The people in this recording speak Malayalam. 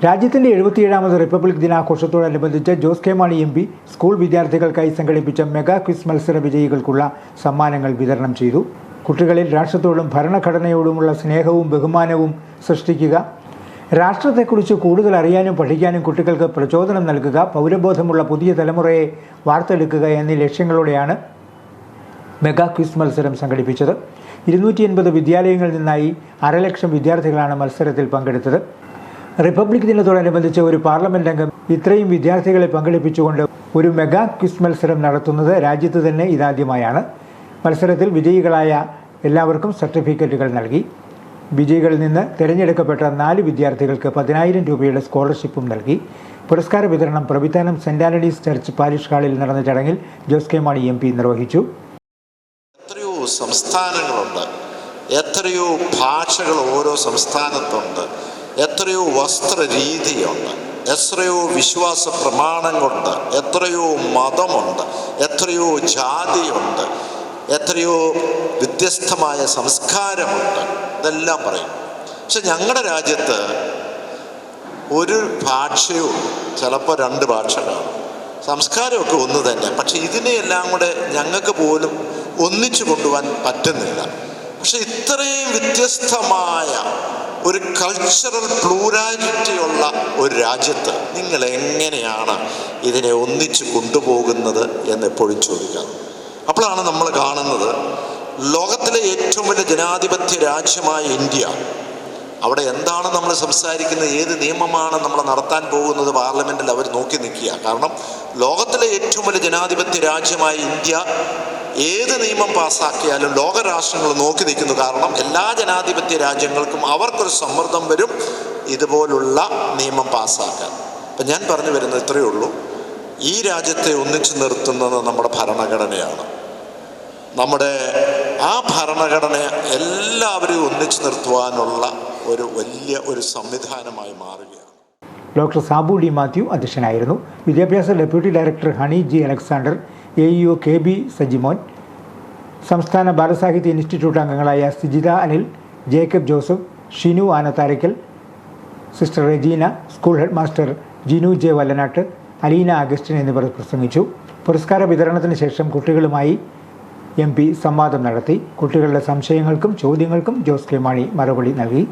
രാജ്യത്തിൻ്റെ 77ാമത് റിപ്പബ്ലിക് ദിനാഘോഷത്തോടനുബന്ധിച്ച് Jose K Mani MP school വിദ്യാർത്ഥികൾക്കായി സംഘടിപ്പിച്ച മെഗാ ക്വിസ് മത്സര വിജയികൾക്കുള്ള സമ്മാനങ്ങൾ വിതരണം ചെയ്തു. കുട്ടികളിൽ രാഷ്ട്രത്തോടും ഭരണഘടനയോടുമുള്ള സ്നേഹവും ബഹുമാനവും സൃഷ്ടിക്കുക, രാഷ്ട്രത്തെക്കുറിച്ച് കൂടുതൽ അറിയാനും പഠിക്കാനും കുട്ടികൾക്ക് പ്രചോദനം നൽകുക, പൗരബോധമുള്ള പുതിയ തലമുറയെ വാർത്തെടുക്കുക എന്നീ ലക്ഷ്യങ്ങളോടെയാണ് മെഗാ ക്വിസ് മത്സരം സംഘടിപ്പിച്ചത്. 280 വിദ്യാലയങ്ങളിൽ നിന്നായി 1,50,000 വിദ്യാർത്ഥികളാണ് മത്സരത്തിൽ പങ്കെടുത്തത്. റിപ്പബ്ലിക് ദിനത്തോടനുബന്ധിച്ച് ഒരു പാർലമെന്റ് അംഗം ഇത്രയും വിദ്യാർത്ഥികളെ പങ്കെടുപ്പിച്ചുകൊണ്ട് ഒരു മെഗാ ക്വിസ് മത്സരം നടത്തുന്നത് രാജ്യത്ത് തന്നെ ഇതാദ്യമായാണ്. മത്സരത്തിൽ വിജയികളായ എല്ലാവർക്കും സർട്ടിഫിക്കറ്റുകൾ നൽകി. വിജയികളിൽ നിന്ന് തിരഞ്ഞെടുക്കപ്പെട്ട 4 വിദ്യാർത്ഥികൾക്ക് 10,000 രൂപയുടെ സ്കോളർഷിപ്പും നൽകി. പുരസ്കാര വിതരണം Pravithanam saint Antony's church parish ഹാളിൽ നടന്ന ചടങ്ങിൽ ജോസ് കെ മാണി MP നിർവഹിച്ചു. എത്രയോ സംസ്ഥാനങ്ങളുണ്ട്, എത്രയോ ഭാഷകൾ ഓരോ സംസ്ഥാനത്തുണ്ട്, എത്രയോ വസ്ത്രരീതിയുണ്ട്, എത്രയോ വിശ്വാസ പ്രമാണങ്ങളുണ്ട്, എത്രയോ മതമുണ്ട്, എത്രയോ ജാതിയുണ്ട്, എത്രയോ വ്യത്യസ്തമായ സംസ്കാരമുണ്ട്. ഇതെല്ലാം പറയും. പക്ഷെ ഞങ്ങളുടെ രാജ്യത്ത് ഒരു ഭാഷയോ ചിലപ്പോൾ 2 ഭാഷ കാണും, സംസ്കാരമൊക്കെ ഒന്ന് തന്നെ. പക്ഷെ ഇതിനെയെല്ലാം കൂടെ ഞങ്ങൾക്ക് പോലും ഒന്നിച്ചു കൊണ്ടുപോകാൻ പറ്റുന്നില്ല. പക്ഷെ ഇത്രയും വ്യത്യസ്തമായ ഒരു കൾച്ചറൽ പ്ലൂരാലിറ്റി ഉള്ള ഒരു രാജ്യത്ത് നിങ്ങൾ എങ്ങനെയാണ് ഇതിനെ ഒന്നിച്ചു കൊണ്ടുപോകുന്നത് എന്ന് എപ്പോഴും ചോദിക്കാം. അപ്പോഴാണ് നമ്മൾ കാണുന്നത് ലോകത്തിലെ ഏറ്റവും വലിയ ജനാധിപത്യ രാജ്യമായ ഇന്ത്യ, അവിടെ എന്താണ് നമ്മൾ സംസാരിക്കുന്നത്, ഏത് നിയമമാണ് നമ്മൾ നടത്താൻ പോകുന്നത്, പാർലമെൻറ്റിൽ അവർ നോക്കി നിൽക്കുക. കാരണം ലോകത്തിലെ ഏറ്റവും വലിയ ജനാധിപത്യ രാജ്യമായ ഇന്ത്യ ഏത് നിയമം പാസ്സാക്കിയാലും ലോകരാഷ്ട്രങ്ങൾ നോക്കി നിൽക്കുന്നു. കാരണം എല്ലാ ജനാധിപത്യ രാജ്യങ്ങൾക്കും അവർക്കൊരു സമ്മർദ്ദം വരും ഇതുപോലുള്ള നിയമം പാസ്സാക്കാൻ. അപ്പം ഞാൻ പറഞ്ഞു വരുന്നത് ഇത്രയേ ഉള്ളൂ. ഈ രാജ്യത്തെ ഒന്നിച്ചു നിർത്തുന്നത് നമ്മുടെ ഭരണഘടനയാണ്. നമ്മുടെ ആ ഭരണഘടന എല്ലാവരെയും ഒന്നിച്ചു നിർത്തുവാനുള്ള ഒരു വലിയ ഒരു സംവിധാനമായി മാറുകയാണ്. ഡോക്ടർ സാബു ഡി മാത്യു അധ്യക്ഷനായിരുന്നു. വിദ്യാഭ്യാസ deputy director Honey G Alexander, AEO KB Sajimon, സംസ്ഥാന ബാലസാഹിത്യ ഇൻസ്റ്റിറ്റ്യൂട്ട് അംഗങ്ങളായ Sijitha Anil, Jacob Joseph, Shinu Anatharakkal, sister Regina, school head master Jinu J Vallanattu, Aleena Augustine എന്നിവർ പ്രസംഗിച്ചു. പുരസ്കാര വിതരണത്തിന് ശേഷം കുട്ടികളുമായി MP സംവാദം നടത്തി. കുട്ടികളുടെ സംശയങ്ങൾക്കും ചോദ്യങ്ങൾക്കും ജോസ് കെ മാണി മറുപടി നൽകി.